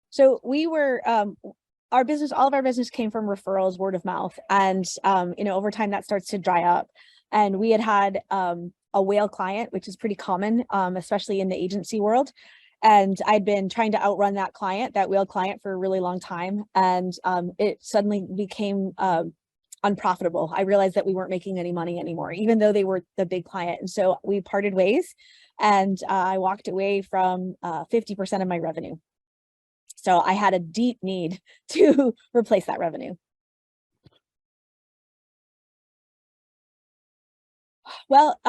So we were, our business, all of our business came from referrals, word of mouth. And, over time that starts to dry up. And we had a whale client, which is pretty common, especially in the agency world. And I'd been trying to outrun that whale client for a really long time. And it suddenly became unprofitable. I realized that we weren't making any money anymore, even though they were the big client. And so we parted ways, and I walked away from 50% of my revenue. So I had a deep need to replace that revenue. Well,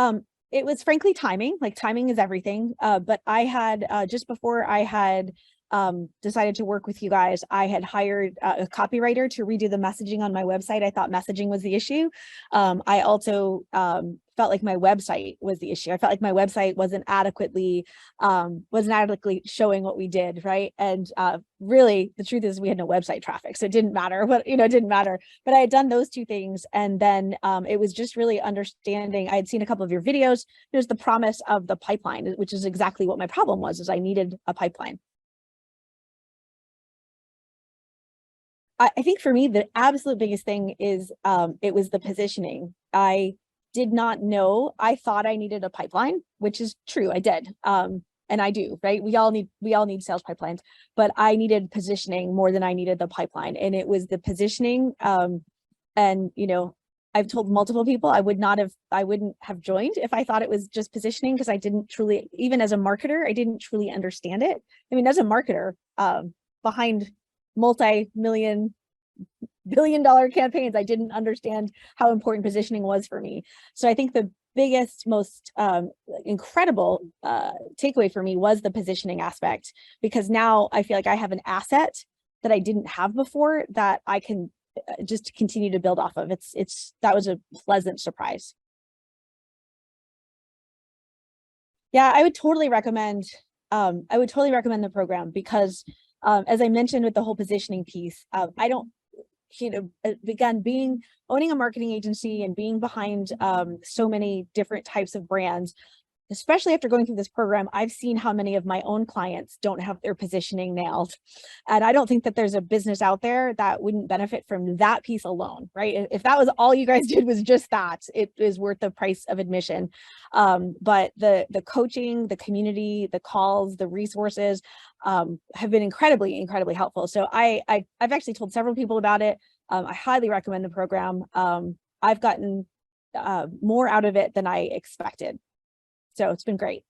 it was frankly timing. Like, timing is everything. But I had just before I had decided to work with you guys, I had hired a copywriter to redo the messaging on my website. I thought messaging was the issue. I also felt like my website was the issue. I felt like my website wasn't adequately showing what we did, right? And really, the truth is we had no website traffic, so it didn't matter. But it didn't matter. But I had done those two things, and then it was just really understanding. I had seen a couple of your videos. There's the promise of the pipeline, which is exactly what my problem was. Is I needed a pipeline. I think for me, the absolute biggest thing is it was the positioning. I did not know. I thought I needed a pipeline, which is true. I did. And I do, right? We all need sales pipelines, but I needed positioning more than I needed the pipeline. And it was the positioning. And I've told multiple people I wouldn't have joined if I thought it was just positioning, because I didn't truly, even as a marketer, I didn't truly understand it. I mean, as a marketer, behind multi-million, billion-dollar campaigns, I didn't understand how important positioning was for me. So I think the biggest, most incredible takeaway for me was the positioning aspect, because now I feel like I have an asset that I didn't have before that I can just continue to build off of. That was a pleasant surprise. Yeah, I would totally recommend the program, because as I mentioned with the whole positioning piece, I don't, again, owning a marketing agency and being behind so many different types of brands, especially after going through this program, I've seen how many of my own clients don't have their positioning nailed. And I don't think that there's a business out there that wouldn't benefit from that piece alone, right? If that was all you guys did was just that, it is worth the price of admission. But the coaching, the community, the calls, the resources have been incredibly, incredibly helpful. So I've actually told several people about it. I highly recommend the program. I've gotten more out of it than I expected. So it's been great.